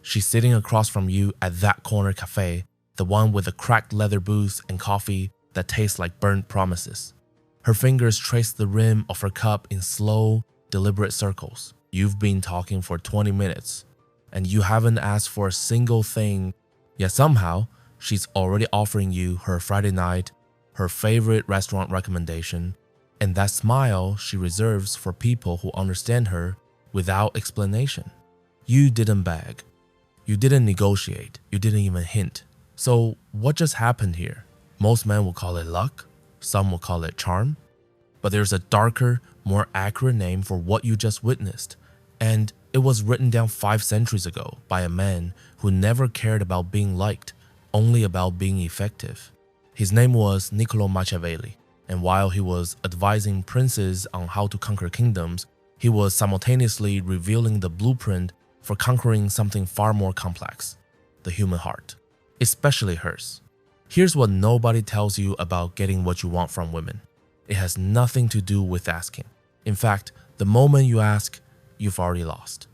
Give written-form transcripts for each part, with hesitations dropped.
She's sitting across from you at that corner cafe, the one with the cracked leather booths and coffee that tastes like burnt promises. Her fingers trace the rim of her cup in slow, deliberate circles. You've been talking for 20 minutes, and you haven't asked for a single thing, yet somehow, she's already offering you her Friday night, her favorite restaurant recommendation, and that smile she reserves for people who understand her without explanation. You didn't beg. You didn't negotiate. You didn't even hint. So what just happened here? Most men will call it luck. Some will call it charm. But there's a darker, more accurate name for what you just witnessed. And it was written down 5 centuries ago by a man who never cared about being liked, only about being effective. His name was Niccolo Machiavelli. And while he was advising princes on how to conquer kingdoms, he was simultaneously revealing the blueprint for conquering something far more complex, the human heart, especially hers. Here's what nobody tells you about getting what you want from women. It has nothing to do with asking. In fact, the moment you ask, you've already lost.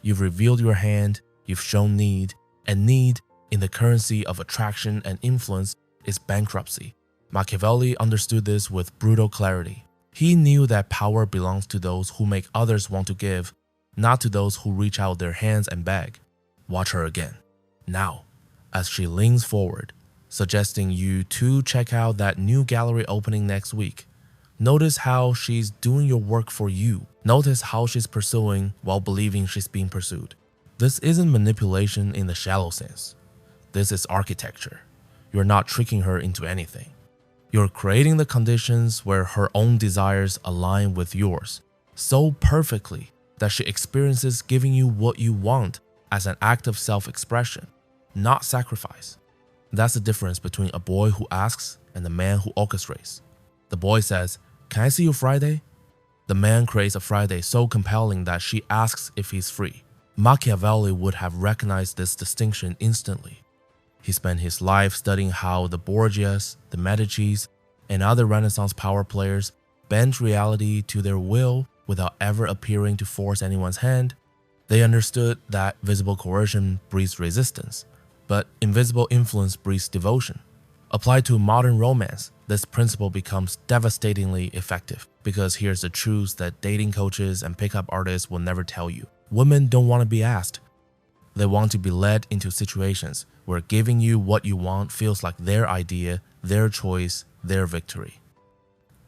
You've revealed your hand, you've shown need, and need in the currency of attraction and influence is bankruptcy. Machiavelli understood this with brutal clarity. He knew that power belongs to those who make others want to give, not to those who reach out their hands and beg. Watch her again. Now, as she leans forward, suggesting you to check out that new gallery opening next week. Notice how she's doing your work for you. Notice how she's pursuing while believing she's being pursued. This isn't manipulation in the shallow sense. This is architecture. You're not tricking her into anything. You're creating the conditions where her own desires align with yours so perfectly that she experiences giving you what you want as an act of self-expression, not sacrifice. That's the difference between a boy who asks and a man who orchestrates. The boy says, "Can I see you Friday?" The man creates a Friday so compelling that she asks if he's free. Machiavelli would have recognized this distinction instantly. He spent his life studying how the Borgias, the Medicis, and other Renaissance power players bent reality to their will without ever appearing to force anyone's hand. They understood that visible coercion breeds resistance, but invisible influence breeds devotion. Applied to modern romance, this principle becomes devastatingly effective because here's the truth that dating coaches and pickup artists will never tell you. Women don't want to be asked. They want to be led into situations where giving you what you want feels like their idea, their choice, their victory.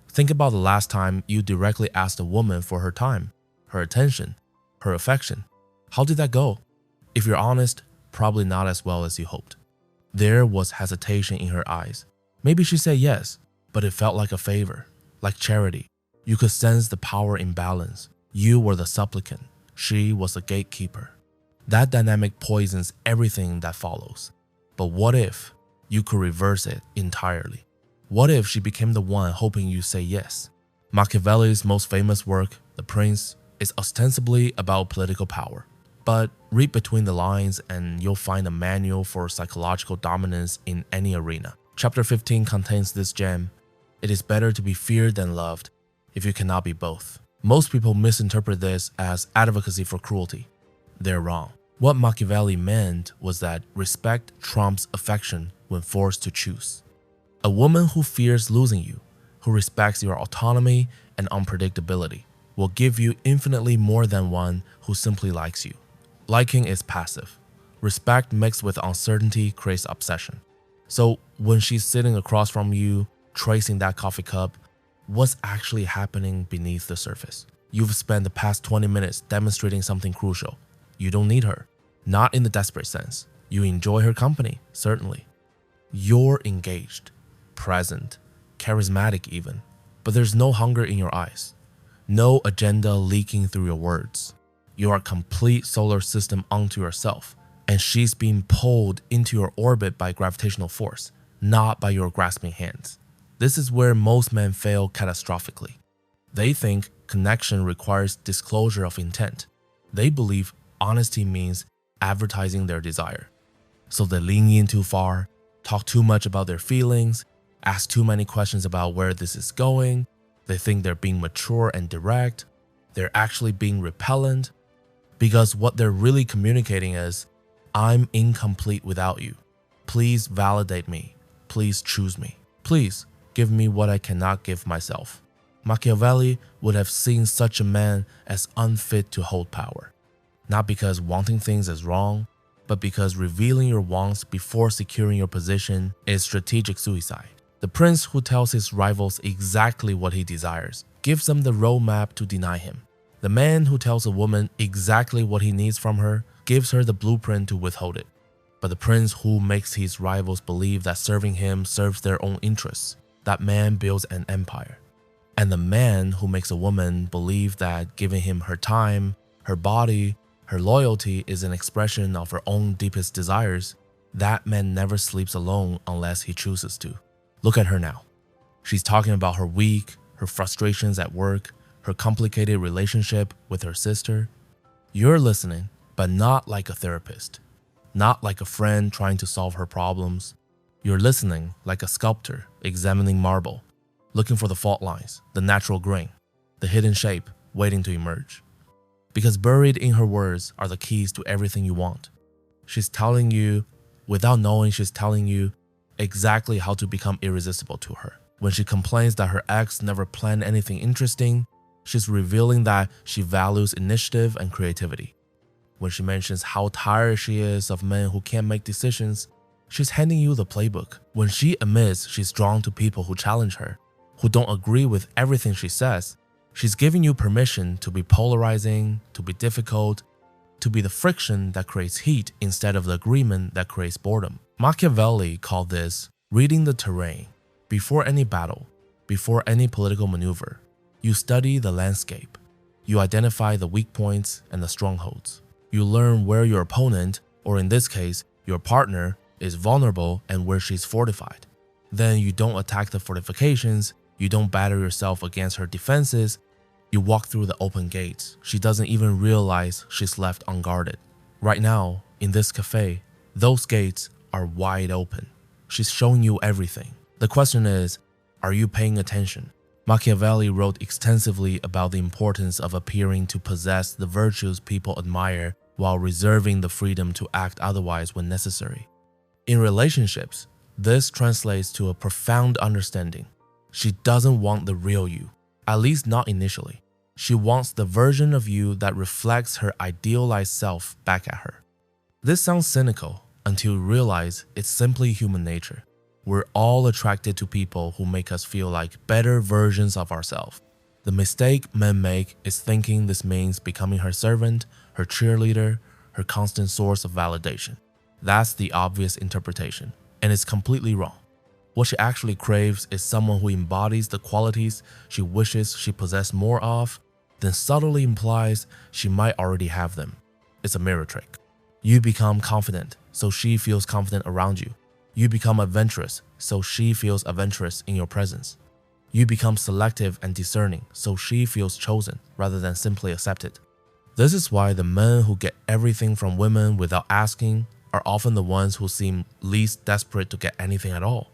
Think about the last time you directly asked a woman for her time, her attention, her affection. How did that go? If you're honest, probably not as well as you hoped. There was hesitation in her eyes. Maybe she said yes, but it felt like a favor, like charity. You could sense the power imbalance. You were the supplicant. She was the gatekeeper. That dynamic poisons everything that follows. But what if you could reverse it entirely? What if she became the one hoping you say yes? Machiavelli's most famous work, The Prince, is ostensibly about political power. But read between the lines and you'll find a manual for psychological dominance in any arena. Chapter 15 contains this gem. It is better to be feared than loved if you cannot be both. Most people misinterpret this as advocacy for cruelty. They're wrong. What Machiavelli meant was that respect trumps affection when forced to choose. A woman who fears losing you, who respects your autonomy and unpredictability, will give you infinitely more than one who simply likes you. Liking is passive. Respect mixed with uncertainty creates obsession. So when she's sitting across from you, tracing that coffee cup, what's actually happening beneath the surface? You've spent the past 20 minutes demonstrating something crucial. You don't need her, not in the desperate sense. You enjoy her company, certainly. You're engaged, present, charismatic even, but there's no hunger in your eyes, no agenda leaking through your words. You are a complete solar system unto yourself, and she's being pulled into your orbit by gravitational force, not by your grasping hands. This is where most men fail catastrophically. They think connection requires disclosure of intent. They believe honesty means advertising their desire. So they lean in too far, talk too much about their feelings, ask too many questions about where this is going. They think they're being mature and direct. They're actually being repellent, because what they're really communicating is, I'm incomplete without you. Please validate me. Please choose me. Please give me what I cannot give myself. Machiavelli would have seen such a man as unfit to hold power, not because wanting things is wrong, but because revealing your wants before securing your position is strategic suicide. The prince who tells his rivals exactly what he desires gives them the roadmap to deny him. The man who tells a woman exactly what he needs from her gives her the blueprint to withhold it. But the prince who makes his rivals believe that serving him serves their own interests, that man builds an empire. And the man who makes a woman believe that giving him her time, her body, her loyalty is an expression of her own deepest desires, that man never sleeps alone unless he chooses to. Look at her now. She's talking about her week, her frustrations at work, her complicated relationship with her sister. You're listening, but not like a therapist, not like a friend trying to solve her problems. You're listening like a sculptor examining marble, looking for the fault lines, the natural grain, the hidden shape waiting to emerge. Because buried in her words are the keys to everything you want. She's telling you, without knowing she's telling you, exactly how to become irresistible to her. When she complains that her ex never planned anything interesting, she's revealing that she values initiative and creativity. When she mentions how tired she is of men who can't make decisions, she's handing you the playbook. When she admits she's drawn to people who challenge her, who don't agree with everything she says, she's giving you permission to be polarizing, to be difficult, to be the friction that creates heat instead of the agreement that creates boredom. Machiavelli called this reading the terrain. Before any battle, before any political maneuver, you study the landscape. You identify the weak points and the strongholds. You learn where your opponent, or in this case, your partner, is vulnerable and where she's fortified. Then you don't attack the fortifications, you don't batter yourself against her defenses, you walk through the open gates. She doesn't even realize she's left unguarded. Right now, in this cafe, those gates are wide open. She's showing you everything. The question is, are you paying attention? Machiavelli wrote extensively about the importance of appearing to possess the virtues people admire while reserving the freedom to act otherwise when necessary. In relationships, this translates to a profound understanding. She doesn't want the real you, at least not initially. She wants the version of you that reflects her idealized self back at her. This sounds cynical until you realize it's simply human nature. We're all attracted to people who make us feel like better versions of ourselves. The mistake men make is thinking this means becoming her servant, her cheerleader, her constant source of validation. That's the obvious interpretation, and it's completely wrong. What she actually craves is someone who embodies the qualities she wishes she possessed more of, then subtly implies she might already have them. It's a mirror trick. You become confident, so she feels confident around you. You become adventurous, so she feels adventurous in your presence. You become selective and discerning, so she feels chosen rather than simply accepted. This is why the men who get everything from women without asking are often the ones who seem least desperate to get anything at all.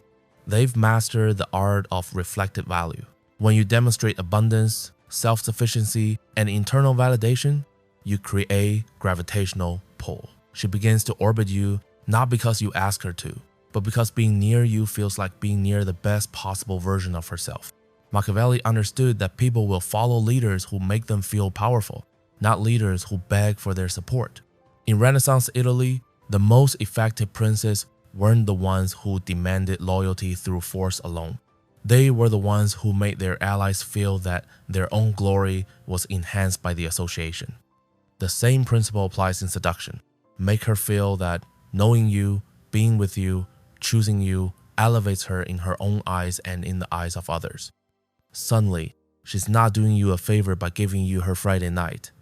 They've mastered the art of reflected value. When you demonstrate abundance, self-sufficiency, and internal validation, you create gravitational pull. She begins to orbit you not because you ask her to, but because being near you feels like being near the best possible version of herself. Machiavelli understood that people will follow leaders who make them feel powerful, not leaders who beg for their support. In Renaissance Italy, the most effective princes weren't the ones who demanded loyalty through force alone. They were the ones who made their allies feel that their own glory was enhanced by the association. The same principle applies in seduction. Make her feel that knowing you, being with you, choosing you elevates her in her own eyes and in the eyes of others. Suddenly, she's not doing you a favor by giving you her Friday night.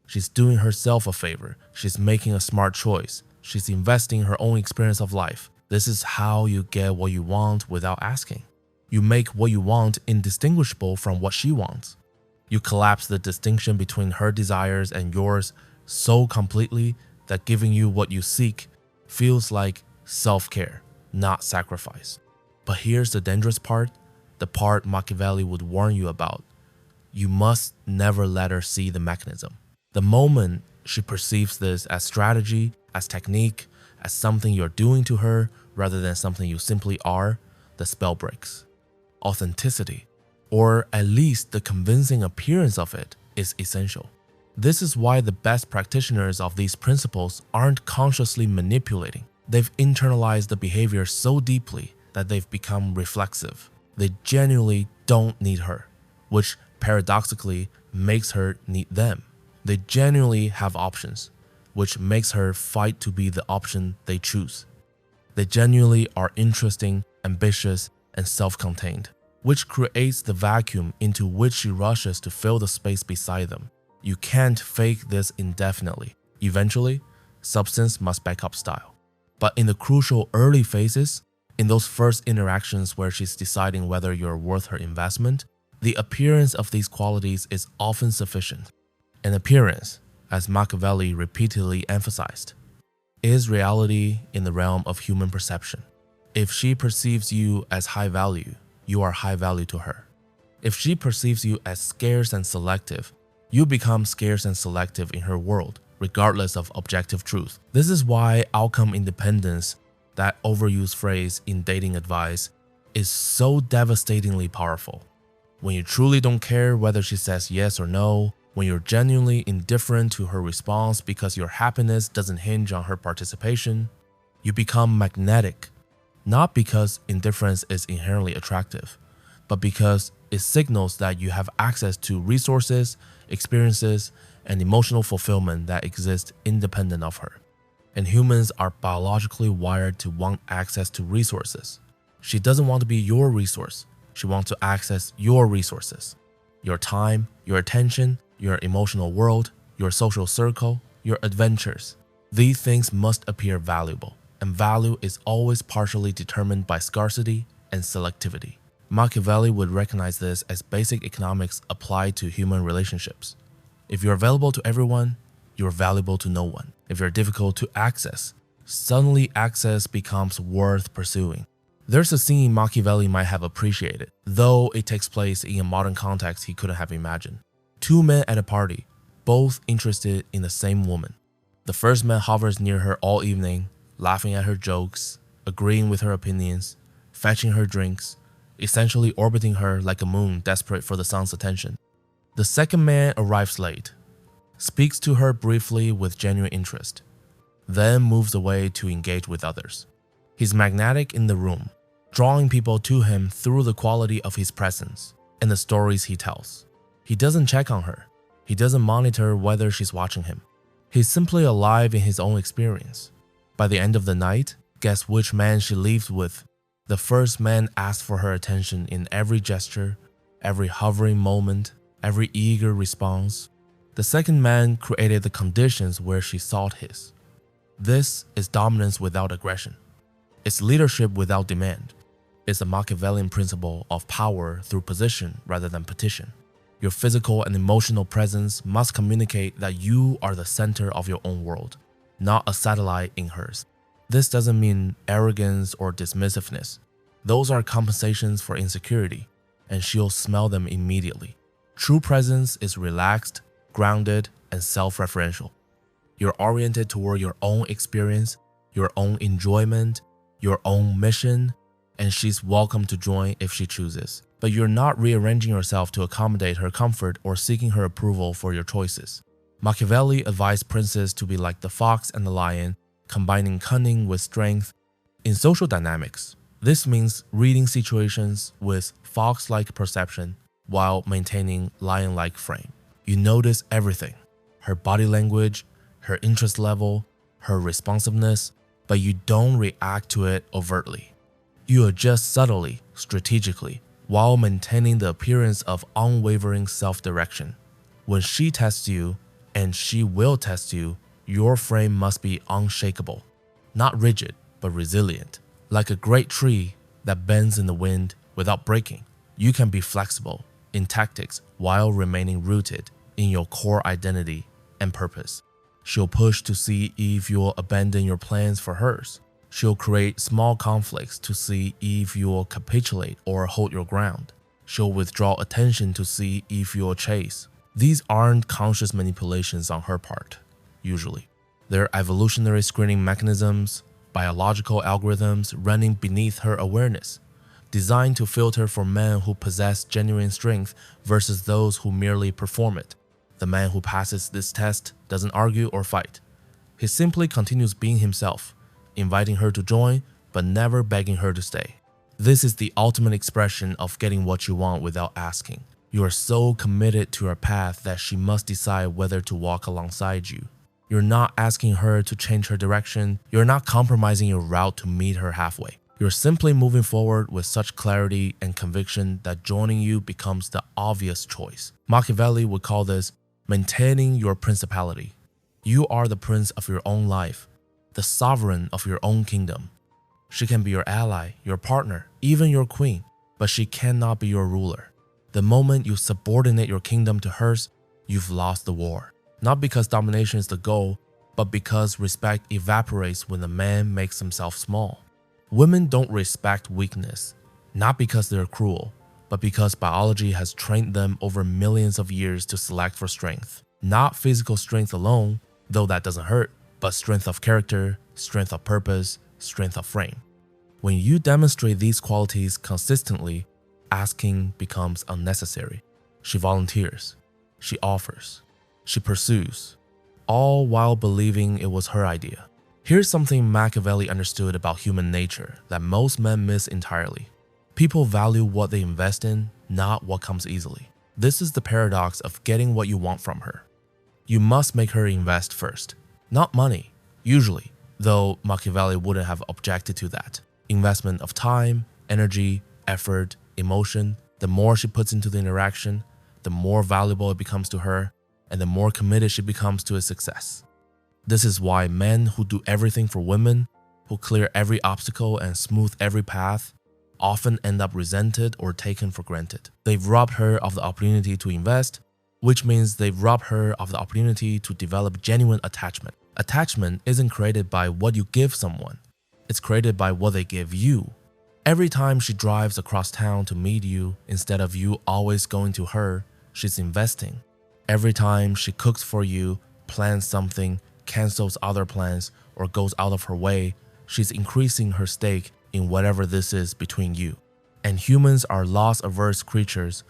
She's doing herself a favor. She's making a smart choice. She's investing her own experience of life. This is how you get what you want without asking. You make what you want indistinguishable from what she wants. You collapse the distinction between her desires and yours so completely that giving you what you seek feels like self-care, not sacrifice. But here's the dangerous part, the part Machiavelli would warn you about. You must never let her see the mechanism. The moment she perceives this as strategy, as technique, as something you're doing to her rather than something you simply are, the spell breaks. Authenticity, or at least the convincing appearance of it, is essential. This is why the best practitioners of these principles aren't consciously manipulating. They've internalized the behavior so deeply that they've become reflexive. They genuinely don't need her, which paradoxically makes her need them. They genuinely have options, which makes her fight to be the option they choose. They genuinely are interesting, ambitious, and self-contained, which creates the vacuum into which she rushes to fill the space beside them. You can't fake this indefinitely. Eventually, substance must back up style. But in the crucial early phases, in those first interactions where she's deciding whether you're worth her investment, the appearance of these qualities is often sufficient. An appearance, as Machiavelli repeatedly emphasized, is reality in the realm of human perception. If she perceives you as high value, you are high value to her. If she perceives you as scarce and selective, you become scarce and selective in her world, regardless of objective truth. This is why outcome independence, that overused phrase in dating advice, is so devastatingly powerful. When you truly don't care whether she says yes or no, when you're genuinely indifferent to her response because your happiness doesn't hinge on her participation, you become magnetic, not because indifference is inherently attractive, but because it signals that you have access to resources, experiences, and emotional fulfillment that exist independent of her. And humans are biologically wired to want access to resources. She doesn't want to be your resource. She wants to access your resources. Your time, your attention, your emotional world, your social circle, your adventures. These things must appear valuable, and value is always partially determined by scarcity and selectivity. Machiavelli would recognize this as basic economics applied to human relationships. If you're available to everyone, you're valuable to no one. If you're difficult to access, suddenly access becomes worth pursuing. There's a scene Machiavelli might have appreciated, though it takes place in a modern context he couldn't have imagined. Two men at a party, both interested in the same woman. The first man hovers near her all evening, laughing at her jokes, agreeing with her opinions, fetching her drinks, essentially orbiting her like a moon desperate for the sun's attention. The second man arrives late, speaks to her briefly with genuine interest, then moves away to engage with others. He's magnetic in the room, drawing people to him through the quality of his presence and the stories he tells. He doesn't check on her. He doesn't monitor whether she's watching him. He's simply alive in his own experience. By the end of the night, guess which man she leaves with? The first man asked for her attention in every gesture, every hovering moment, every eager response. The second man created the conditions where she sought his. This is dominance without aggression. It's leadership without demand. It's a Machiavellian principle of power through position rather than petition. Your physical and emotional presence must communicate that you are the center of your own world, not a satellite in hers. This doesn't mean arrogance or dismissiveness. Those are compensations for insecurity, and she'll smell them immediately. True presence is relaxed, grounded, and self-referential. You're oriented toward your own experience, your own enjoyment, your own mission, and she's welcome to join if she chooses. But you're not rearranging yourself to accommodate her comfort or seeking her approval for your choices. Machiavelli advised princes to be like the fox and the lion, combining cunning with strength. In social dynamics, this means reading situations with fox-like perception while maintaining lion-like frame. You notice everything: her body language, her interest level, her responsiveness, but you don't react to it overtly. You adjust subtly, strategically, while maintaining the appearance of unwavering self-direction. When she tests you, and she will test you, your frame must be unshakable, not rigid, but resilient. Like a great tree that bends in the wind without breaking, you can be flexible in tactics while remaining rooted in your core identity and purpose. She'll push to see if you'll abandon your plans for hers. She'll create small conflicts to see if you'll capitulate or hold your ground. She'll withdraw attention to see if you'll chase. These aren't conscious manipulations on her part, usually. There are evolutionary screening mechanisms, biological algorithms running beneath her awareness, designed to filter for men who possess genuine strength versus those who merely perform it. The man who passes this test doesn't argue or fight. He simply continues being himself, inviting her to join, but never begging her to stay. This is the ultimate expression of getting what you want without asking. You are so committed to her path that she must decide whether to walk alongside you. You're not asking her to change her direction. You're not compromising your route to meet her halfway. You're simply moving forward with such clarity and conviction that joining you becomes the obvious choice. Machiavelli would call this maintaining your principality. You are the prince of your own life, the sovereign of your own kingdom. She can be your ally, your partner, even your queen, but she cannot be your ruler. The moment you subordinate your kingdom to hers, you've lost the war. Not because domination is the goal, but because respect evaporates when the man makes himself small. Women don't respect weakness, not because they're cruel, but because biology has trained them over millions of years to select for strength. Not physical strength alone, though that doesn't hurt, but strength of character, strength of purpose, strength of frame. When you demonstrate these qualities consistently, asking becomes unnecessary. She volunteers, she offers, she pursues, all while believing it was her idea. Here's something Machiavelli understood about human nature that most men miss entirely. People value what they invest in, not what comes easily. This is the paradox of getting what you want from her. You must make her invest first. Not money, usually, though Machiavelli wouldn't have objected to that. Investment of time, energy, effort, emotion. The more she puts into the interaction, the more valuable it becomes to her, and the more committed she becomes to its success. This is why men who do everything for women, who clear every obstacle and smooth every path, often end up resented or taken for granted. They've robbed her of the opportunity to invest, which means they've robbed her of the opportunity to develop genuine attachment. Attachment isn't created by what you give someone, it's created by what they give you. Every time she drives across town to meet you, instead of you always going to her, she's investing. Every time she cooks for you, plans something, cancels other plans, or goes out of her way, she's increasing her stake in whatever this is between you. And humans are loss-averse creatures.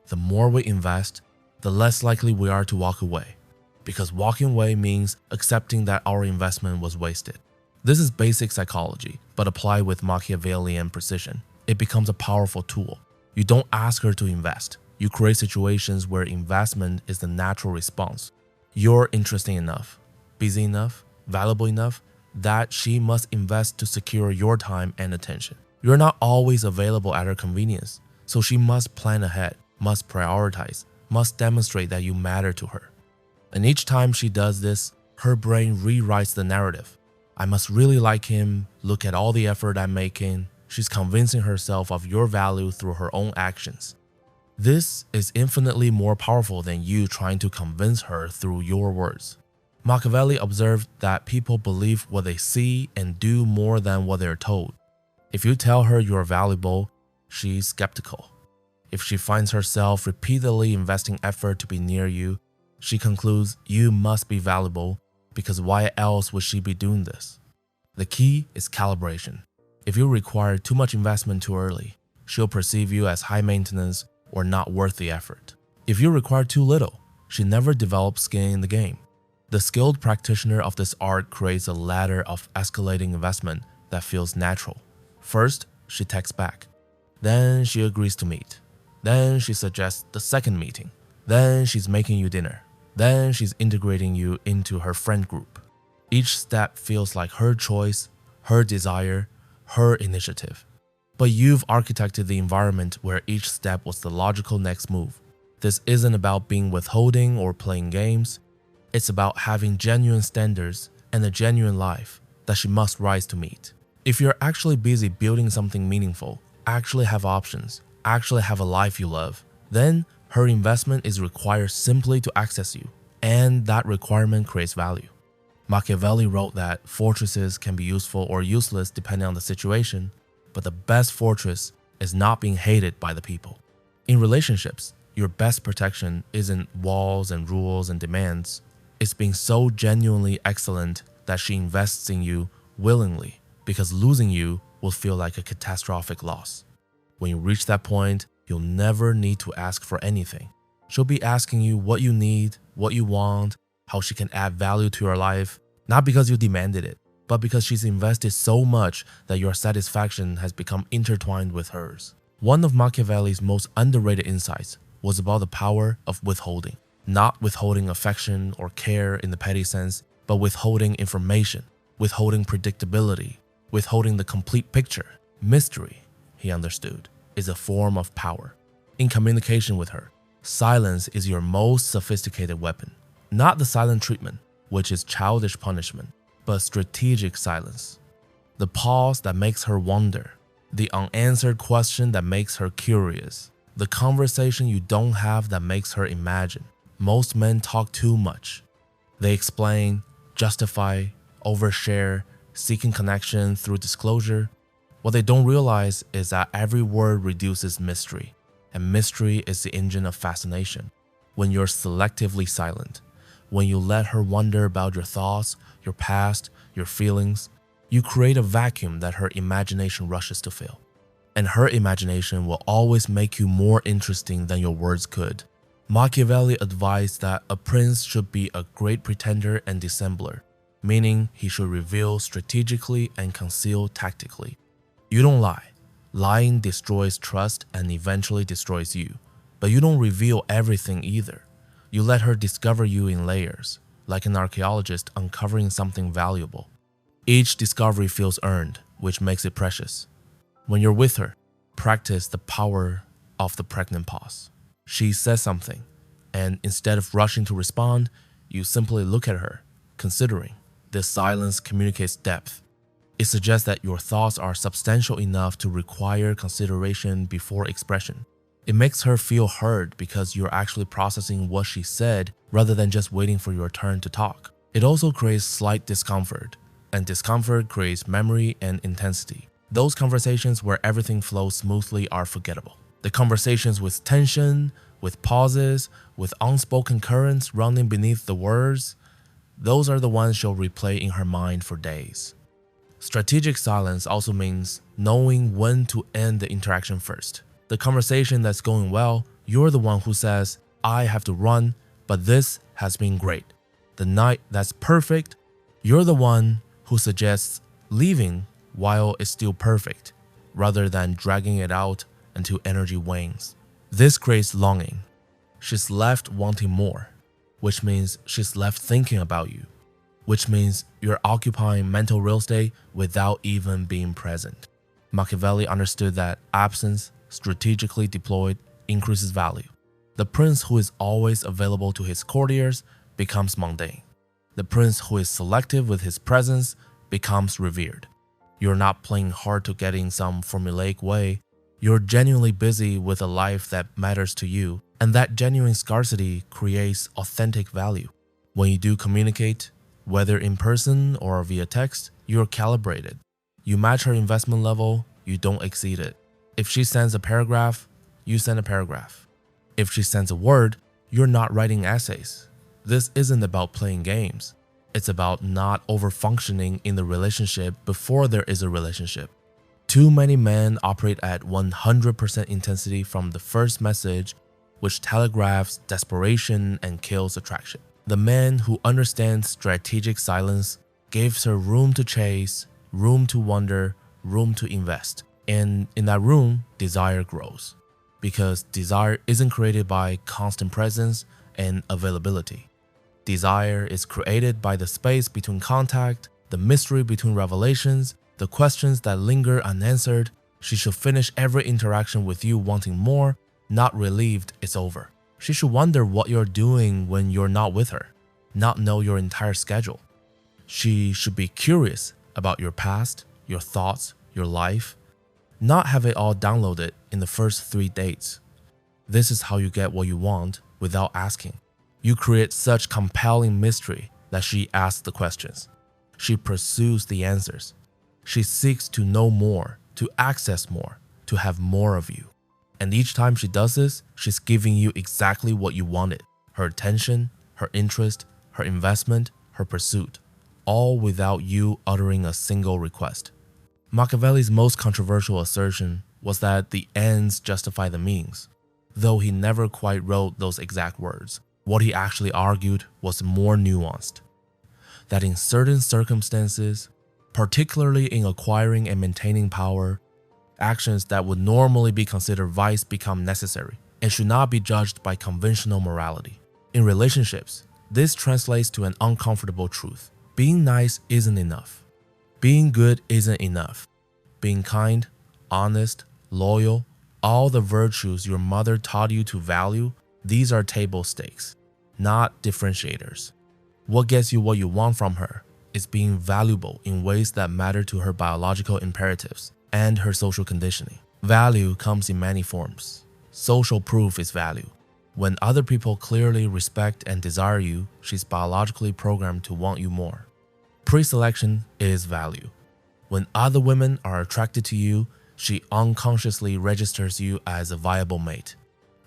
The more we invest, the less likely we are to walk away, because walking away means accepting that our investment was wasted. This is basic psychology, but applied with Machiavellian precision. It becomes a powerful tool. You don't ask her to invest. You create situations where investment is the natural response. You're interesting enough, busy enough, valuable enough that she must invest to secure your time and attention. You're not always available at her convenience, so she must plan ahead, must prioritize, must demonstrate that you matter to her. And each time she does this, her brain rewrites the narrative. I must really like him, look at all the effort I'm making. She's convincing herself of your value through her own actions. This is infinitely more powerful than you trying to convince her through your words. Machiavelli observed that people believe what they see and do more than what they're told. If you tell her you're valuable, she's skeptical. If she finds herself repeatedly investing effort to be near you, she concludes you must be valuable, because why else would she be doing this? The key is calibration. If you require too much investment too early, she'll perceive you as high maintenance or not worth the effort. If you require too little, she never develops skin in the game. The skilled practitioner of this art creates a ladder of escalating investment that feels natural. First, she texts back. Then she agrees to meet. Then she suggests the second meeting. Then she's making you dinner. Then she's integrating you into her friend group. Each step feels like her choice, her desire, her initiative. But you've architected the environment where each step was the logical next move. This isn't about being withholding or playing games. It's about having genuine standards and a genuine life that she must rise to meet. If you're actually busy building something meaningful, actually have options, actually have a life you love, then her investment is required simply to access you, and that requirement creates value. Machiavelli wrote that fortresses can be useful or useless depending on the situation, but the best fortress is not being hated by the people. In relationships, your best protection isn't walls and rules and demands, It's being so genuinely excellent that she invests in you willingly, because losing you will feel like a catastrophic loss. When you reach that point, you'll never need to ask for anything. She'll be asking you what you need, what you want, how she can add value to your life, not because you demanded it, but because she's invested so much that your satisfaction has become intertwined with hers. One of Machiavelli's most underrated insights was about the power of withholding. Not withholding affection or care in the petty sense, but withholding information, withholding predictability, withholding the complete picture. Mystery, he understood, is a form of power. In communication with her, silence is your most sophisticated weapon. Not the silent treatment, which is childish punishment, but strategic silence. The pause that makes her wonder, the unanswered question that makes her curious, the conversation you don't have that makes her imagine. Most men talk too much. They explain, justify, overshare, seeking connection through disclosure. What they don't realize is that every word reduces mystery, and mystery is the engine of fascination. When you're selectively silent, when you let her wonder about your thoughts, your past, your feelings, you create a vacuum that her imagination rushes to fill. And her imagination will always make you more interesting than your words could. Machiavelli advised that a prince should be a great pretender and dissembler, meaning he should reveal strategically and conceal tactically. You don't lie. Lying destroys trust and eventually destroys you. But you don't reveal everything either. You let her discover you in layers, like an archaeologist uncovering something valuable. Each discovery feels earned, which makes it precious. When you're with her, practice the power of the pregnant pause. She says something, and instead of rushing to respond, you simply look at her, considering. This silence communicates depth. It suggests that your thoughts are substantial enough to require consideration before expression. It makes her feel heard because you're actually processing what she said rather than just waiting for your turn to talk. It also creates slight discomfort, and discomfort creates memory and intensity. Those conversations where everything flows smoothly are forgettable. The conversations with tension, with pauses, with unspoken currents running beneath the words, those are the ones she'll replay in her mind for days. Strategic silence also means knowing when to end the interaction first. The conversation that's going well, you're the one who says, I have to run, but this has been great. The night that's perfect, you're the one who suggests leaving while it's still perfect, rather than dragging it out until energy wanes. This creates longing. She's left wanting more, which means she's left thinking about you, which means you're occupying mental real estate without even being present. Machiavelli understood that absence, strategically deployed, increases value. The prince who is always available to his courtiers becomes mundane. The prince who is selective with his presence becomes revered. You're not playing hard to get in some formulaic way. You're genuinely busy with a life that matters to you, and that genuine scarcity creates authentic value. When you do communicate, whether in person or via text, you're calibrated. You match her investment level, you don't exceed it. If she sends a paragraph, you send a paragraph. If she sends a word, you're not writing essays. This isn't about playing games. It's about not over-functioning in the relationship before there is a relationship. Too many men operate at 100% intensity from the first message, which telegraphs desperation and kills attraction. The man who understands strategic silence gives her room to chase, room to wonder, room to invest. And in that room, desire grows. Because desire isn't created by constant presence and availability. Desire is created by the space between contact, the mystery between revelations, the questions that linger unanswered. She should finish every interaction with you wanting more, not relieved it's over. She should wonder what you're doing when you're not with her, not know your entire schedule. She should be curious about your past, your thoughts, your life, not have it all downloaded in the first 3 dates. This is how you get what you want without asking. You create such compelling mystery that she asks the questions. She pursues the answers. She seeks to know more, to access more, to have more of you. And each time she does this, she's giving you exactly what you wanted: her attention, her interest, her investment, her pursuit, all without you uttering a single request. Machiavelli's most controversial assertion was that the ends justify the means. Though he never quite wrote those exact words, what he actually argued was more nuanced. That in certain circumstances, particularly in acquiring and maintaining power, actions that would normally be considered vice become necessary and should not be judged by conventional morality. In relationships, this translates to an uncomfortable truth. Being nice isn't enough. Being good isn't enough. Being kind, honest, loyal, all the virtues your mother taught you to value, these are table stakes, not differentiators. What gets you what you want from her is being valuable in ways that matter to her biological imperatives and her social conditioning. Value comes in many forms. Social proof is value. When other people clearly respect and desire you, she's biologically programmed to want you more. Pre-selection is value. When other women are attracted to you, she unconsciously registers you as a viable mate.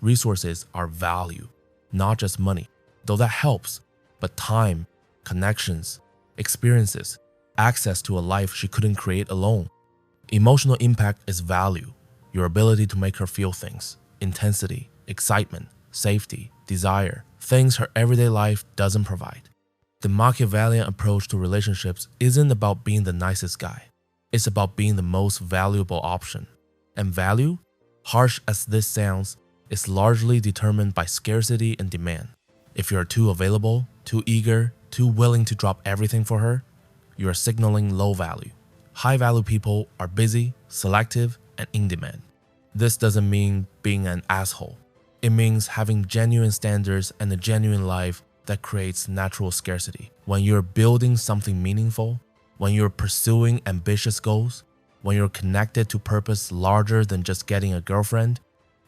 Resources are value, not just money, though that helps, but time, connections, experiences, access to a life she couldn't create alone. Emotional impact is value, your ability to make her feel things, intensity, excitement, safety, desire, things her everyday life doesn't provide. The Machiavellian approach to relationships isn't about being the nicest guy. It's about being the most valuable option. And value, harsh as this sounds, is largely determined by scarcity and demand. If you're too available, too eager, too willing to drop everything for her, you are signaling low value. High value people are busy, selective, and in demand. This doesn't mean being an asshole. It means having genuine standards and a genuine life that creates natural scarcity. When you're building something meaningful, when you're pursuing ambitious goals, when you're connected to purpose larger than just getting a girlfriend,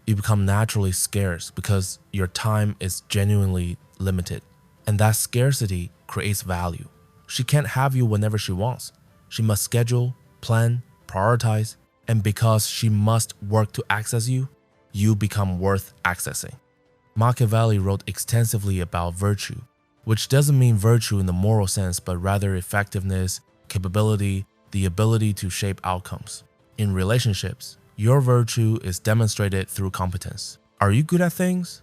you become naturally scarce because your time is genuinely limited. And that scarcity creates value. She can't have you whenever she wants. She must schedule, plan, prioritize, and because she must work to access you, you become worth accessing. Machiavelli wrote extensively about virtue, which doesn't mean virtue in the moral sense, but rather effectiveness, capability, the ability to shape outcomes. In relationships, your virtue is demonstrated through competence. Are you good at things?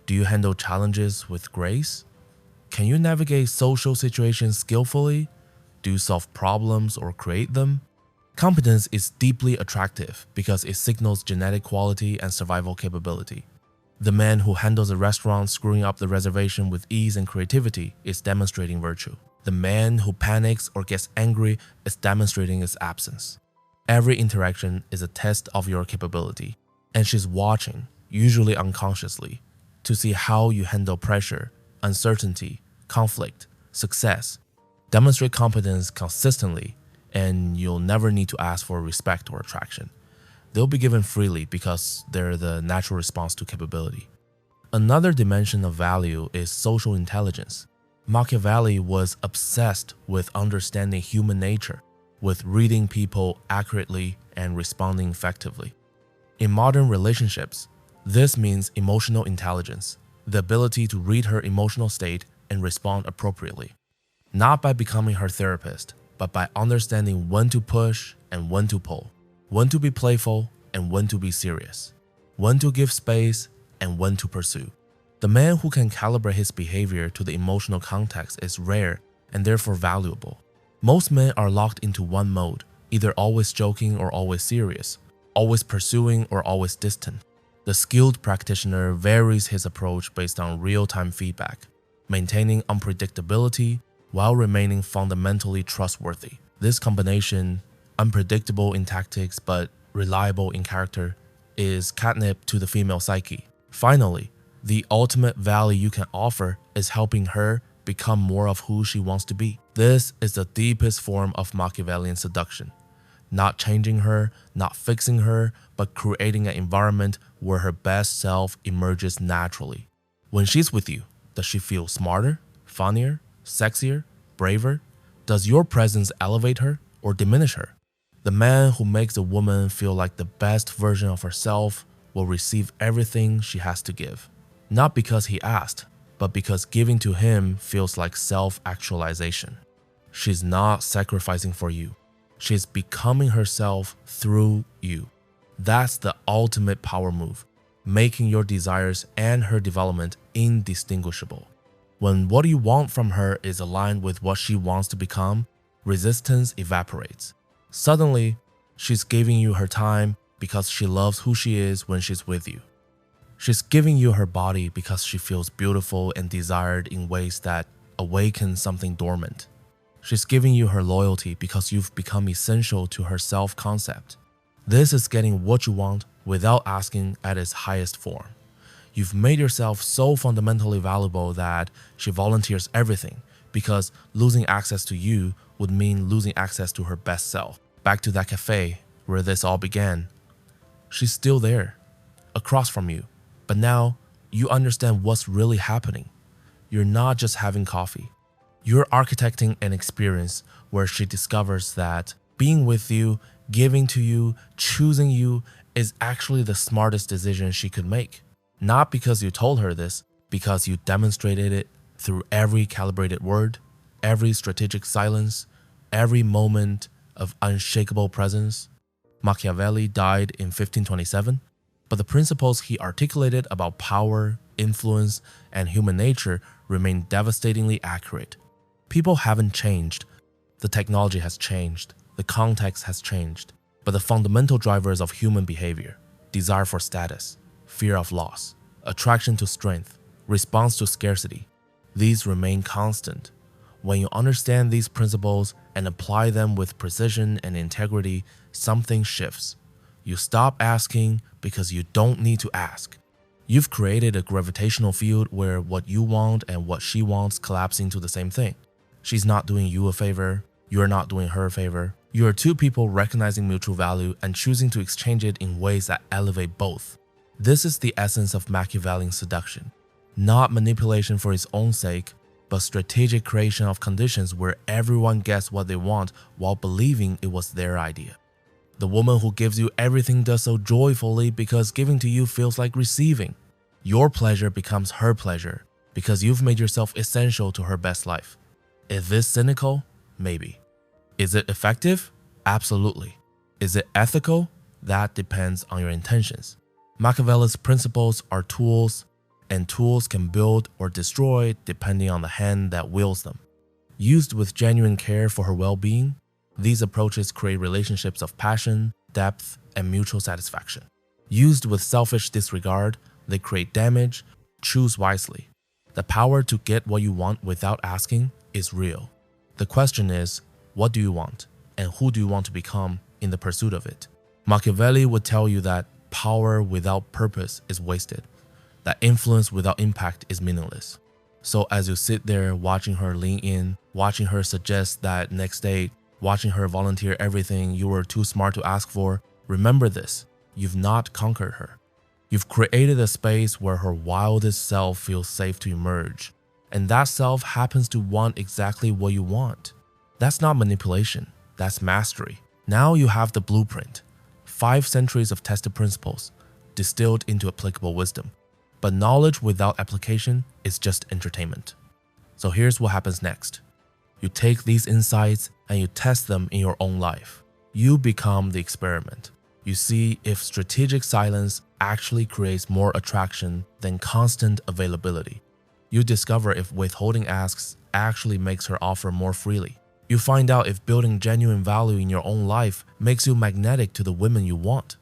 Do you handle challenges with grace? Can you navigate social situations skillfully? Do you solve problems or create them? Competence is deeply attractive because it signals genetic quality and survival capability. The man who handles a restaurant screwing up the reservation with ease and creativity is demonstrating virtue. The man who panics or gets angry is demonstrating its absence. Every interaction is a test of your capability, and she's watching, usually unconsciously, to see how you handle pressure, uncertainty, conflict, success. Demonstrate competence consistently, and you'll never need to ask for respect or attraction. They'll be given freely because they're the natural response to capability. Another dimension of value is social intelligence. Machiavelli was obsessed with understanding human nature, with reading people accurately and responding effectively. In modern relationships, this means emotional intelligence, the ability to read her emotional state and respond appropriately. Not by becoming her therapist, but by understanding when to push and when to pull, when to be playful and when to be serious, when to give space and when to pursue. The man who can calibrate his behavior to the emotional context is rare and therefore valuable. Most men are locked into one mode, either always joking or always serious, always pursuing or always distant. The skilled practitioner varies his approach based on real-time feedback, maintaining unpredictability while remaining fundamentally trustworthy. This combination, unpredictable in tactics but reliable in character, is catnip to the female psyche. Finally, the ultimate value you can offer is helping her become more of who she wants to be. This is the deepest form of Machiavellian seduction. Not changing her, not fixing her, but creating an environment where her best self emerges naturally. When she's with you, does she feel smarter, funnier, sexier, braver? Does your presence elevate her or diminish her? The man who makes a woman feel like the best version of herself will receive everything she has to give. Not because he asked, but because giving to him feels like self-actualization. She's not sacrificing for you. She's becoming herself through you. That's the ultimate power move, making your desires and her development indistinguishable. When what you want from her is aligned with what she wants to become, resistance evaporates. Suddenly, she's giving you her time because she loves who she is when she's with you. She's giving you her body because she feels beautiful and desired in ways that awaken something dormant. She's giving you her loyalty because you've become essential to her self-concept. This is getting what you want without asking at its highest form. You've made yourself so fundamentally valuable that she volunteers everything because losing access to you would mean losing access to her best self. Back to that cafe where this all began. She's still there, across from you, but now you understand what's really happening. You're not just having coffee. You're architecting an experience where she discovers that being with you, giving to you, choosing you is actually the smartest decision she could make. Not because you told her this, because you demonstrated it through every calibrated word, every strategic silence, every moment of unshakable presence. Machiavelli died in 1527, but the principles he articulated about power, influence, and human nature remain devastatingly accurate. People haven't changed. The technology has changed. The context has changed. But the fundamental drivers of human behavior, desire for status, fear of loss, attraction to strength, response to scarcity, these remain constant. When you understand these principles and apply them with precision and integrity, something shifts. You stop asking because you don't need to ask. You've created a gravitational field where what you want and what she wants collapse into the same thing. She's not doing you a favor, you're not doing her a favor. You are two people recognizing mutual value and choosing to exchange it in ways that elevate both. This is the essence of Machiavellian seduction. Not manipulation for its own sake, but strategic creation of conditions where everyone gets what they want while believing it was their idea. The woman who gives you everything does so joyfully because giving to you feels like receiving. Your pleasure becomes her pleasure because you've made yourself essential to her best life. Is this cynical? Maybe. Is it effective? Absolutely. Is it ethical? That depends on your intentions. Machiavelli's principles are tools, and tools can build or destroy depending on the hand that wields them. Used with genuine care for her well-being, these approaches create relationships of passion, depth, and mutual satisfaction. Used with selfish disregard, they create damage. Choose wisely. The power to get what you want without asking is real. The question is, what do you want, and who do you want to become in the pursuit of it? Machiavelli would tell you that power without purpose is wasted, that influence without impact is meaningless. So as you sit there watching her lean in, watching her suggest that next date, watching her volunteer everything you were too smart to ask for, remember this: you've not conquered her. You've created a space where her wildest self feels safe to emerge, and that self happens to want exactly what you want. That's not manipulation, that's mastery. Now you have the blueprint, 5 centuries of tested principles, distilled into applicable wisdom. But knowledge without application is just entertainment. So here's what happens next. You take these insights and you test them in your own life. You become the experiment. You see if strategic silence actually creates more attraction than constant availability. You discover if withholding asks actually makes her offer more freely. You find out if building genuine value in your own life makes you magnetic to the women you want.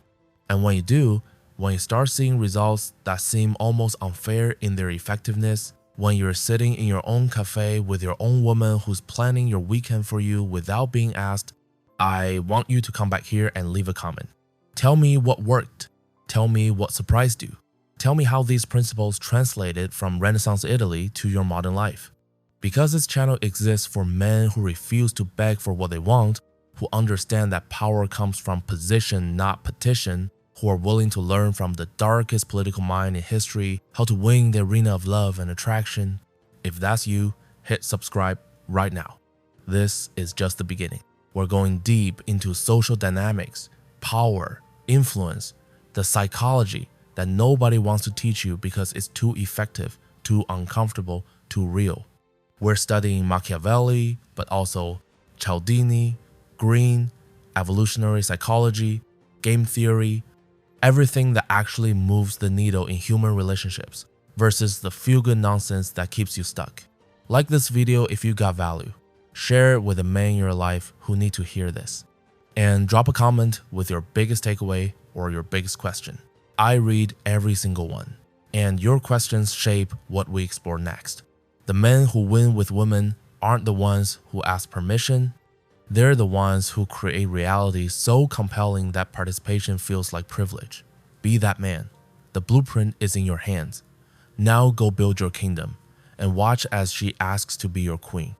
And when you do, when you start seeing results that seem almost unfair in their effectiveness, when you're sitting in your own cafe with your own woman who's planning your weekend for you without being asked, I want you to come back here and leave a comment. Tell me what worked. Tell me what surprised you. Tell me how these principles translated from Renaissance Italy to your modern life. Because this channel exists for men who refuse to beg for what they want, who understand that power comes from position, not petition, who are willing to learn from the darkest political mind in history how to win the arena of love and attraction. If that's you, hit subscribe right now. This is just the beginning. We're going deep into social dynamics, power, influence, the psychology that nobody wants to teach you because it's too effective, too uncomfortable, too real. We're studying Machiavelli, but also Cialdini, Green, evolutionary psychology, game theory, everything that actually moves the needle in human relationships versus the feel-good nonsense that keeps you stuck. Like this video if you got value. Share it with a man in your life who need to hear this. And drop a comment with your biggest takeaway or your biggest question. I read every single one, and your questions shape what we explore next. The men who win with women aren't the ones who ask permission. They're the ones who create reality so compelling that participation feels like privilege. Be that man. The blueprint is in your hands. Now go build your kingdom and watch as she asks to be your queen.